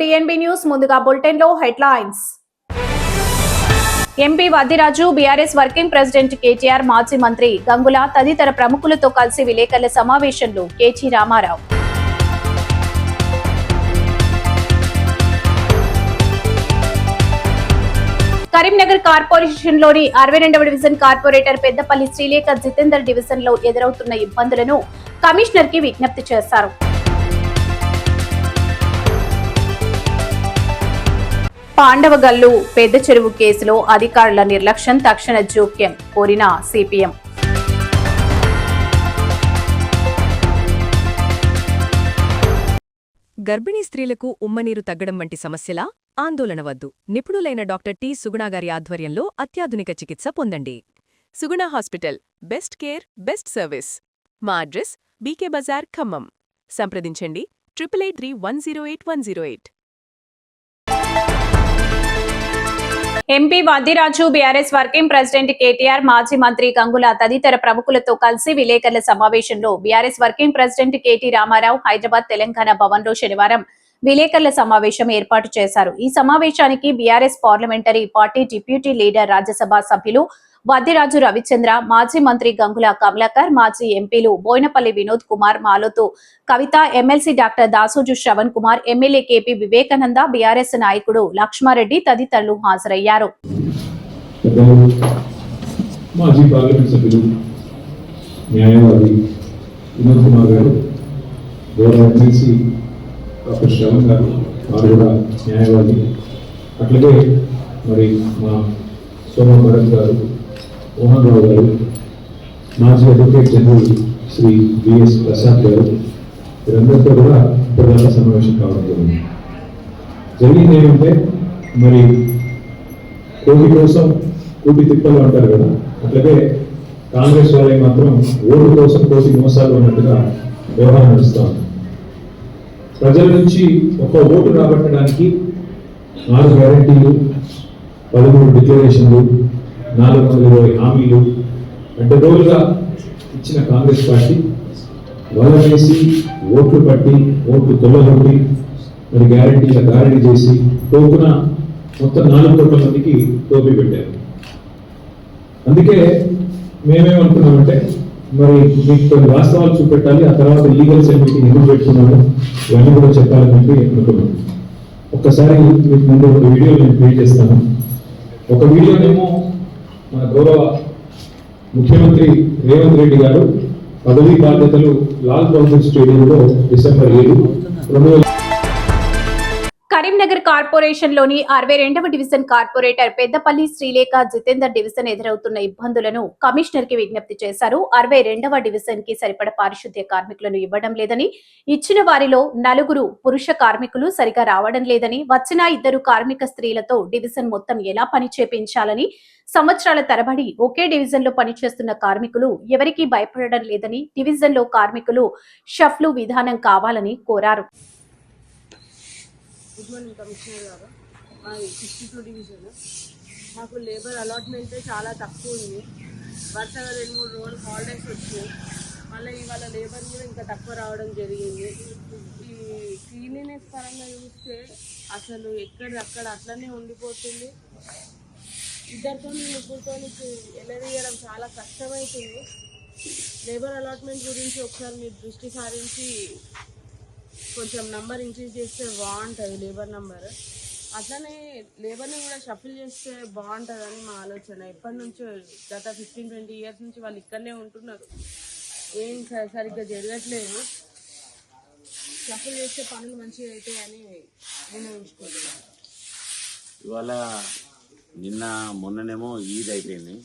DNB news. ముందుగా bulletin లో headlines. MP Vaddiraju, BRS working president KTR, మాజీ మంత్రి గంగుల తదితర ప్రముఖులతో కలిసి విలేకరుల సమావేశంలో కేటీ రామారావు. కరీంనగర్ కార్పొరేషన్ లోని 62వ division corporator Peddapalli Srilekha Jitender division లో ఎదురవుతున్న ఇబ్బందులను కమిషనర్ కి విజ్ఞప్తి చేశారు. పాండవగల్లు పెద్ద చెరువు కేసులో అధికారుల నిర్లక్ష్యం, తక్షణ జోక్యం కోరిన సిపిఎం. గర్భిణీ స్త్రీలకు ఉమ్మనీరు తగ్గడం వంటి సమస్యలా? ఆందోళన వద్దు. నిపుణులైన డాక్టర్ టి. సుగుణ గారి ఆధ్వర్యంలో అత్యాధునిక చికిత్స పొందండి. Suguna hospital, best care, best service. మా అడ్రస్ బీకే బజార్, ఖమ్మం. సంప్రదించండి 883108 MP Vaddiraju, BRS working president KTR, మాజీ మంత్రి గంగుల తదితర ప్రముఖులతో కలిసి విలేకరుల సమావేశంలో BRS working president KT Ramarao Hyderabad Telangana Bhavan లో శనివారం విలేకరుల సమావేశం ఏర్పాటు చేశారు. ఈ సమావేశానికి BRS parliamentary party deputy leader, Rajya Sabha సభ్యులు వద్దిరాజు రవిచంద్ర, మాజీ మంత్రి గంగుల కమలాకర్, మాజీ ఎంపీలు Boinapalli Vinod Kumar, Maloth Kavitha, MLC doctor Dasoju Shravan Kumar, MLA KP Vivekananda, BRS నాయకుడు లక్ష్మారెడ్డి తదితరులు హాజరయ్యారు. మాజీ పార్లమెంట్ సభ్యులు న్యాయవాది వినోద్ కుమార్ గారు, గౌరవ ఎమ్మెల్సీ డాక్టర్ శ్రవణ్ గారు, వారు కూడా న్యాయవాది. అట్లాగే మరి మా సోమా భరత్ గారు, మోహన్ రావు గారు, మాజీ advocate general Shri VS Prasad గారు, వీరందరితో కూడా ప్రధాన సమావేశం కావడం జరిగింది. ఏమంటే మరి కోటి కోసం కోటి తిప్పలు అంటారు కదా, అట్లాగే కాంగ్రెస్ వాళ్ళే మాత్రం ఓటు కోసం కోటి మోసాలు అన్నట్టుగా వ్యవహారం నడుస్తాం. ప్రజల నుంచి ఒక ఓటు రాబట్టడానికి 4 గ్యారంటీలు, 13 డిక్లరేషన్లు, 420 హామీలు అంటే రోజుగా ఇచ్చిన కాంగ్రెస్ పార్టీ వల వేసి ఓట్లు పట్టి, ఓట్లు తొలగొట్టి, మరి గ్యారంటీల గారడీ చేసి టోకున మొత్తం 4 కోట్ల మందికి టోపీ పెట్టారు. అందుకే మేమేమనుకున్నామంటే మరి మీకు కొన్ని వాస్తవాలు చూపెట్టాలి, ఆ తర్వాత లీగల్ సెల్ మీటింగ్ ఎందుకు పెట్టుకున్నాము ఇవన్నీ కూడా చెప్పాలని చెప్పి అనుకున్నాం. ఒక్కసారి మీకు ముందు ఒక వీడియో నేను ప్లే చేస్తాను. ఒక వీడియోనేమో మన గౌరవ ముఖ్యమంత్రి రేవంత్ రెడ్డి గారు పదవీ బాధ్యతలు లాల్ బహదూర్ స్టేడియంలో డిసెంబర్ 7, 2000 కరీంనగర్ కార్పొరేషన్ లోని 62వ division corporator Peddapalli Srilekha Jitender division ఎదురవుతున్న ఇబ్బందులను కమిషనర్ కి విజ్ఞప్తి చేశారు. 62వ డివిజన్ కి సరిపడ పారిశుద్ధ్య కార్మికులను ఇవ్వడం లేదని, ఇచ్చిన వారిలో 4 పురుష కార్మికులు సరిగా రావడం లేదని, వచ్చిన 2 కార్మిక స్త్రీలతో డివిజన్ మొత్తం ఎలా పని చేపించాలని, సంవత్సరాల తరబడి ఒకే డివిజన్ లో పనిచేస్తున్న కార్మికులు ఎవరికీ భయపడడం లేదని, డివిజన్ లో కార్మికులు షఫ్లు విధానం కావాలని కోరారు. గుడ్ మార్నింగ్ కమిషనర్ గారు. మా 62 డివిజన్ మాకు లేబర్ అలాట్మెంట్ చాలా తక్కువ ఉంది. వరుసగా 2-3 రోజులు హాలిడేస్ వచ్చినాయి. మళ్ళీ ఇవాళ లేబర్ కూడా ఇంకా తక్కువ రావడం జరిగింది. ఈ క్లీనినెస్ పరంగా చూస్తే అసలు ఎక్కడక్కడ అట్లనే ఉండిపోతుంది. 2-3 ముగ్గురితో ఎలవేయడం చాలా కష్టమవుతుంది. లేబర్ అలాట్మెంట్ గురించి ఒకసారి మీరు దృష్టి సారించి కొంచెం నంబర్ ఇంక్రీజ్ చేస్తే బాగుంటుంది, లేబర్ నంబర్. అట్లనే లేబర్ని కూడా షఫిల్ చేస్తే బాగుంటుందని మా ఆలోచన. ఎప్పటి నుంచో గత 15-20 ఇయర్స్ నుంచి వాళ్ళు ఇక్కడనే ఉంటున్నారు, ఏం సరిగ్గా జరగట్లేదు. షఫిల్ చేస్తే పనులు మంచిగా అవుతాయని నిర్ణయించుకుంటున్నాను. ఇవాళ మొన్ననేమో ఈద్ అయిపోయింది,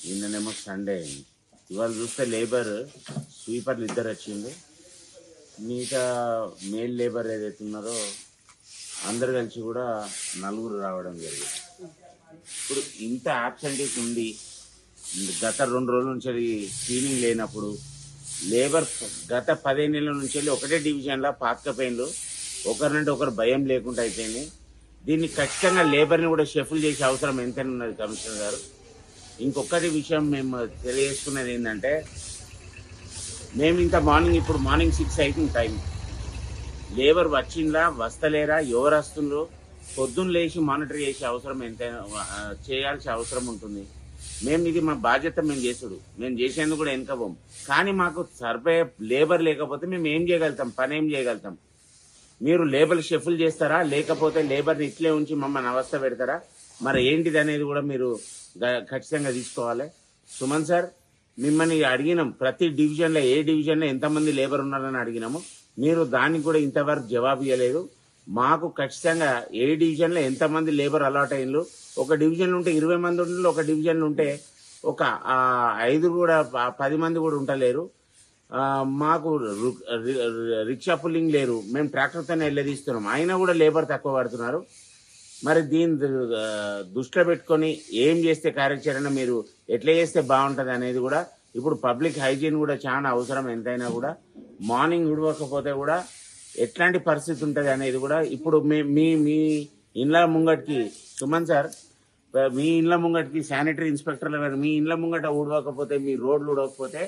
నిన్ననేమో సండే అయింది. ఇవాళ చూస్తే లేబర్ స్వీపర్లు 2 వచ్చింది. మిగతా మేల్ లేబర్ ఏదైతే ఉన్నారో అందరు కలిసి కూడా 4 రావడం జరిగింది. ఇప్పుడు ఇంత యాబ్సెంటీస్ ఉండి గత 2 రోజుల నుంచి క్లీనింగ్ లేనప్పుడు లేబర్ గత 15 నెలల నుంచి ఒకటే డివిజన్లో పాతకపోయిన్లు, ఒకరినంటే ఒకరు భయం లేకుండా అయిపోయింది. దీన్ని ఖచ్చితంగా లేబర్ని కూడా షఫుల్ చేసే అవసరం ఎంతైనా ఉన్నది కమిషనర్ గారు. ఇంకొకటి విషయం మేము తెలియజేసుకునేది ఏంటంటే, మేము ఇంత ఇప్పుడు మార్నింగ్ 6 అవుతుంది టైం. లేబర్ వచ్చిందా వస్తలేరా, ఎవరు వస్తుండ్రో పొద్దున్న లేచి మానిటర్ చేసే అవసరం ఎంతైనా చేయాల్సిన అవసరం ఉంటుంది. మేము ఇది మా బాధ్యత, మేము చేసుడు, మేము చేసేందుకు కూడా వెనకపోం. కానీ మాకు సర్వే లేబర్ లేకపోతే మేము ఏం చేయగలుగుతాం, పని ఏం చేయగలుగుతాం? మీరు లేబర్ షెఫుల్ చేస్తారా, లేకపోతే లేబర్ని ఇట్లే ఉంచి మమ్మల్ని అవస్థ పెడతారా? మరి ఏంటిది అనేది కూడా మీరు ఖచ్చితంగా తీసుకోవాలి. సుమన్ సార్, మిమ్మల్ని అడిగినాం, ప్రతి డివిజన్లో ఏ డివిజన్లో ఎంతమంది లేబర్ ఉన్నారని అడిగినాము, మీరు దానికి కూడా ఇంతవరకు జవాబు ఇవ్వలేదు. మాకు ఖచ్చితంగా ఏ డివిజన్లో ఎంతమంది లేబర్ అలాట్ అయ్యిండ్రు, ఒక డివిజన్లో ఉంటే 20 మంది ఉంటే, ఒక డివిజన్లో ఉంటే ఒక 5 కూడా 10 మంది కూడా ఉండలేరు. మాకు రిక్షా పుల్లింగ్ లేరు, మేము ట్రాక్టర్తోనే వెళ్ళదీస్తున్నాం, అయినా కూడా లేబర్ తక్కువ పడుతున్నారు. మరి దీన్ని దృష్టిలో పెట్టుకొని ఏం చేస్తే కార్యాచరణ మీరు ఎట్లా చేస్తే బాగుంటుంది అనేది కూడా ఇప్పుడు పబ్లిక్ హైజీన్ కూడా చాలా అవసరం. ఎంతైనా కూడా మార్నింగ్ ఉడవకపోతే కూడా ఎట్లాంటి పరిస్థితి ఉంటుంది అనేది కూడా ఇప్పుడు మీ ఇండ్ల ముంగటికి సుమన్ సార్, మీ ఇండ్ల ముంగటికి శానిటరీ ఇన్స్పెక్టర్లు గారు మీ ఇండ్ల ముంగట ఊడవకపోతే, మీ రోడ్లు ఊడవకపోతే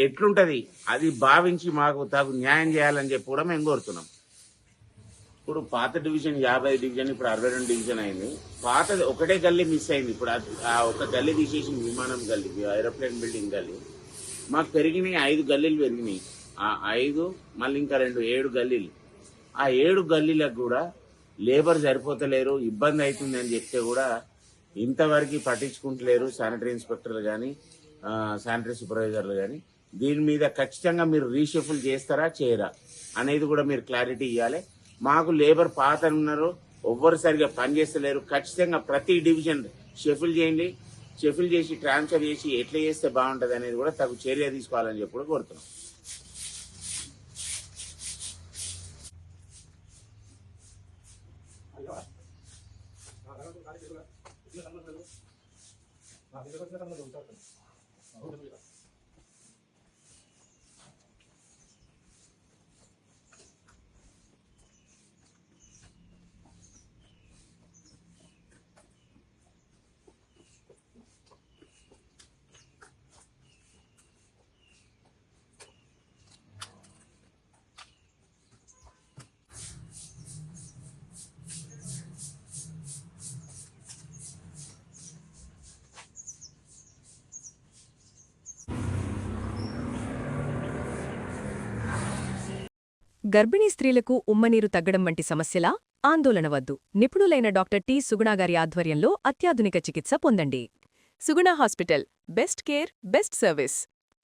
ఎట్లుంటది, అది భావించి మాకు తగు న్యాయం చేయాలని చెప్పి కూడా మేము కోరుతున్నాం. ఇప్పుడు పాత డివిజన్ 50 డివిజన్ ఇప్పుడు 62 డివిజన్ అయింది. పాతది ఒకటే గల్లీ మిస్ అయింది. ఇప్పుడు ఆ ఒక గల్లీ తీసేసి విమానం గల్లీ, ఏరోప్లేన్ బిల్డింగ్ గల్లీ మాకు పెరిగినాయి. 5 గల్లీలు పెరిగినాయి. ఆ 5 మళ్ళీ ఇంకా 7 గల్లీలు. ఆ 7 గల్లీలకు కూడా లేబర్ సరిపోతలేరు, ఇబ్బంది అవుతుంది అని చెప్తే కూడా ఇంతవరకు పట్టించుకుంటలేరు శానిటరీ ఇన్స్పెక్టర్లు కానీ శానిటరీ సూపర్వైజర్లు కానీ. దీని మీద ఖచ్చితంగా మీరు రీషెఫుల్ చేస్తారా చేయరా అనేది కూడా మీరు క్లారిటీ ఇవ్వాలి. మాకు లేబర్ పాత ఉన్నారు, ఎవ్వరు సరిగా పనిచేస్తలేరు. ఖచ్చితంగా ప్రతి డివిజన్ షెఫుల్ చేయండి, షెఫుల్ చేసి ట్రాన్స్ఫర్ చేసి ఎట్లా చేస్తే బాగుంటుంది అనేది కూడా తగు చర్య తీసుకోవాలని చెప్పి కూడా కోరుతున్నాం. గర్భిణీ స్త్రీలకు ఉమ్మనీరు తగ్గడం వంటి సమస్యలా? ఆందోళన వద్దు. నిపుణులైన డాక్టర్ టి. సుగుణాగారి ఆధ్వర్యంలో అత్యాధునిక చికిత్స పొందండి. Suguna hospital, best care, best service.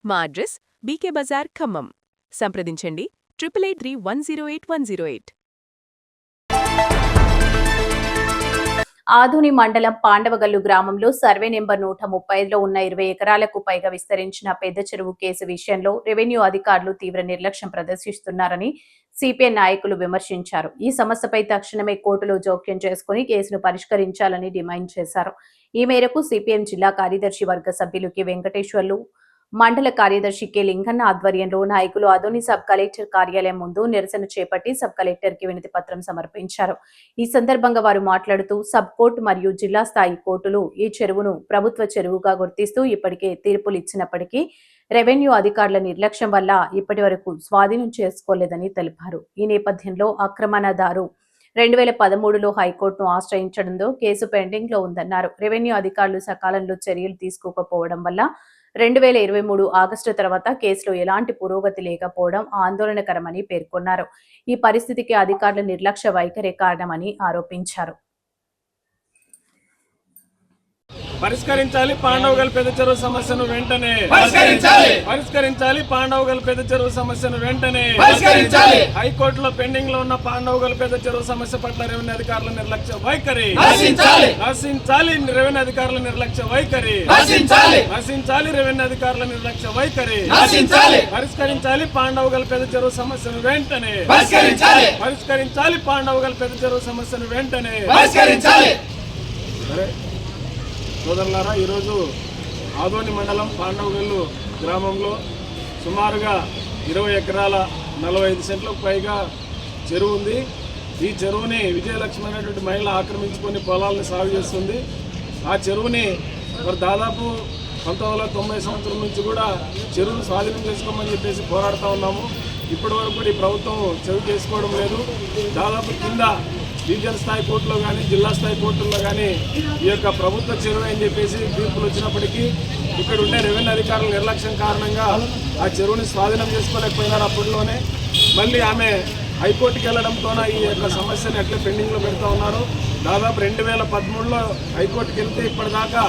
మా అడ్రస్ బీకే బజార్, ఖమ్మం. సంప్రదించండి 8883108108. ఆదోని మండలం పాండవగల్లు గ్రామంలో సర్వే నెంబర్ 135లో ఉన్న 20 ఎకరాలకు పైగా విస్తరించిన పెద్ద చెరువు కేసు విషయంలో రెవెన్యూ అధికారులు తీవ్ర నిర్లక్ష్యం ప్రదర్శిస్తున్నారని సిపిఎం నాయకులు విమర్శించారు. ఈ సమస్యపై తక్షణమే కోర్టులో జోక్యం చేసుకుని కేసును పరిష్కరించాలని డిమాండ్ చేశారు. ఈ మేరకు సిపిఎం జిల్లా కార్యదర్శి వర్గ సభ్యులు కె. వెంకటేశ్వర్లు, మండల కార్యదర్శి కె. లింగన్న ఆధ్వర్యంలో నాయకులు ఆదోని సబ్ కలెక్టర్ కార్యాలయం ముందు నిరసన చేపట్టి సబ్ కలెక్టర్ కి వినతి పత్రం సమర్పించారు. ఈ సందర్భంగా వారు మాట్లాడుతూ సబ్ కోర్టు మరియు జిల్లా స్థాయి కోర్టులు ఈ చెరువును ప్రభుత్వ చెరువుగా గుర్తిస్తూ ఇప్పటికే తీర్పులు ఇచ్చినప్పటికీ రెవెన్యూ అధికారుల నిర్లక్ష్యం వల్ల ఇప్పటి వరకు స్వాధీనం చేసుకోలేదని తెలిపారు. ఈ నేపథ్యంలో ఆక్రమణదారు 2013లో హైకోర్టును ఆశ్రయించడంతో కేసు పెండింగ్ లో ఉందన్నారు. రెవెన్యూ అధికారులు సకాలంలో చర్యలు తీసుకోకపోవడం వల్ల 2023 ఆగస్టు తర్వాత కేసులో ఎలాంటి పురోగతి లేకపోవడం ఆందోళనకరమని పేర్కొన్నారు. ఈ పరిస్థితికి అధికారుల నిర్లక్ష్య వైఖరే కారణమని ఆరోపించారు. పరిష్కరించాలి పాండవగల్ పెద్ద చెరువు సమస్యను వెంటనే పరిష్కరించాలి పాండవగల్ పెద్ద చెరువు సమస్యను వెంటనే హైకోర్టులో పెండింగ్ లో ఉన్న పాండవగల్ పెద్ద చెరువు సమస్య పట్ల రెవెన్యూ అధికారుల నిర్లక్ష్య వైఖరి నశించాలి రెవెన్యూ అధికారుల నిర్లక్ష్య వైఖరి నశించాలి రెవెన్యూ అధికారుల నిర్లక్ష్య వైఖరి పరిష్కరించాలి పాండవగల్ పెద్ద చెరువు సమస్యను వెంటనే పరిష్కరించాలి పాండవగల్ పెద్ద చెరువు సమస్యను వెంటనే సోదరులారా, ఈరోజు ఆదోని మండలం పాండవగల్లు గ్రామంలో సుమారుగా 20 ఎకరాల 45 సెంట్లకు పైగా చెరువు ఉంది. ఈ చెరువుని విజయలక్ష్మి అనేటువంటి మహిళ ఆక్రమించుకొని పొలాలను సాగు చేస్తుంది. ఆ చెరువుని మరి దాదాపు 1990 సంవత్సరం నుంచి కూడా చెరువును స్వాధీనం చేసుకోమని చెప్పేసి పోరాడుతూ ఉన్నాము. ఇప్పటి వరకు కూడా ఈ ప్రభుత్వం చెవి చేసుకోవడం లేదు. దాదాపు కింద రీజనల్ స్థాయి కోర్టులో కానీ జిల్లా స్థాయి కోర్టుల్లో కానీ ఈ యొక్క ప్రభుత్వ చెరువు అని చెప్పేసి తీర్పులు వచ్చినప్పటికీ ఇక్కడ ఉండే రెవెన్యూ అధికారుల నిర్లక్ష్యం కారణంగా ఆ చెరువుని స్వాధీనం చేసుకోలేకపోయినారు. అప్పట్లోనే మళ్ళీ ఆమె హైకోర్టుకి వెళ్ళడంతోన ఈ యొక్క సమస్యను ఎట్లా పెండింగ్లో పెడతా ఉన్నారు. దాదాపు 2013లో హైకోర్టుకి వెళ్తే ఇప్పటిదాకా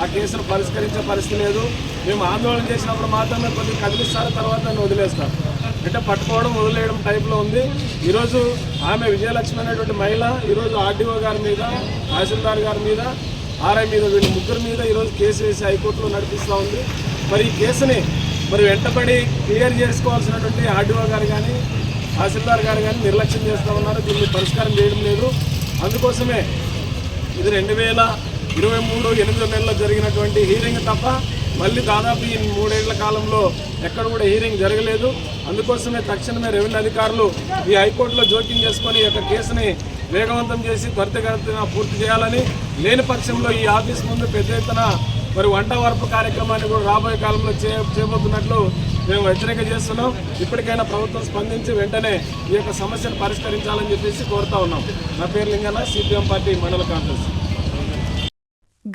ఆ కేసును పరిష్కరించే పరిస్థితి లేదు. మేము ఆందోళన చేసినప్పుడు మాత్రమే కొద్దిగా కదిలిస్తారు, తర్వాత నన్ను వదిలేస్తారు. అంటే పట్టుకోవడం వదిలేయడం టైప్లో ఉంది. ఈరోజు ఆమె విజయలక్ష్మి అనేటువంటి మహిళ ఈరోజు ఆర్డీఓ గారి మీద, తహసీల్దార్ గారి మీద, ఆర్ఐ మీద, వీళ్ళు ముగ్గురు మీద ఈరోజు కేసు వేసి హైకోర్టులో నడిపిస్తూ ఉంది. మరి ఈ కేసుని వెంటబడి క్లియర్ చేసుకోవాల్సినటువంటి ఆర్డీఓ గారు కానీ తహసీల్దార్ గారు కానీ నిర్లక్ష్యం చేస్తూ ఉన్నారు. దీన్ని పరిష్కారం చేయడం లేదు. అందుకోసమే ఇది 2023 8 నెలల్లో జరిగినటువంటి హీరింగ్ తప్ప మళ్ళీ దాదాపు ఈ 3 ఏళ్ల కాలంలో ఎక్కడ కూడా హీరింగ్ జరగలేదు. అందుకోసమే తక్షణమే రెవెన్యూ అధికారులు ఈ హైకోర్టులో జోక్యం చేసుకొని ఈ యొక్క కేసుని వేగవంతం చేసి త్వరితగతిన పూర్తి చేయాలని, లేని పక్షంలో ఈ ఆఫీస్ ముందు పెద్ద ఎత్తున వంట వార్పు కార్యక్రమాన్ని కూడా రాబోయే కాలంలో చేయబోతున్నట్లు మేము హెచ్చరిక చేస్తున్నాం. ఇప్పటికైనా ప్రభుత్వం స్పందించి వెంటనే ఈ యొక్క సమస్యను పరిష్కరించాలని చెప్పేసి కోరుతా ఉన్నాం. నా పేరు లింగన్న, సిపిఎం పార్టీ మండల కాంగ్రెస్.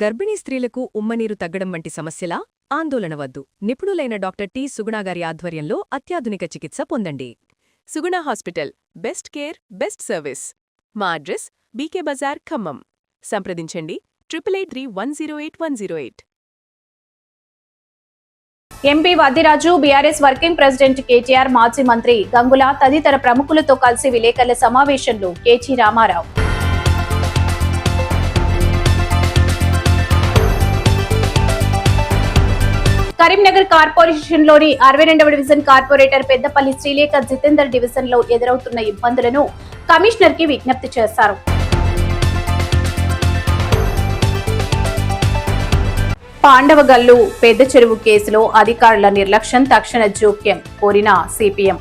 గర్భిణీ స్త్రీలకు ఉమ్మనీరు తగ్గడం వంటి సమస్యలా? ఆందోళన వద్దు. నిపుణులైన డాక్టర్ టి. సుగుణాగారి ఆధ్వర్యంలో అత్యాధునిక చికిత్స పొందండి. Suguna hospital, best care, best service. మా అడ్రస్ బీకే బజార్, ఖమ్మం. సంప్రదించండి 883108 MP Vaddiraju, BRS working president KTR, మాజీ మంత్రి గంగుల తదితర ప్రముఖులతో కలిసి విలేకరుల సమావేశంలో కేటీ రామారావు. కరీంనగర్ కార్పొరేషన్లోని 62వ డివిజన్ కార్పొరేటర్ పెద్దపల్లి శ్రీలేఖ జితేందర్ డివిజన్లో ఎదురవుతున్న ఇబ్బందులను కమిషనర్కి విజ్ఞప్తి చేశారు. పాండవగల్లు పెద్ద చెరువు కేసులో అధికారుల నిర్లక్ష్యం, తక్షణ జోక్యం కోరిన సిపిఎం.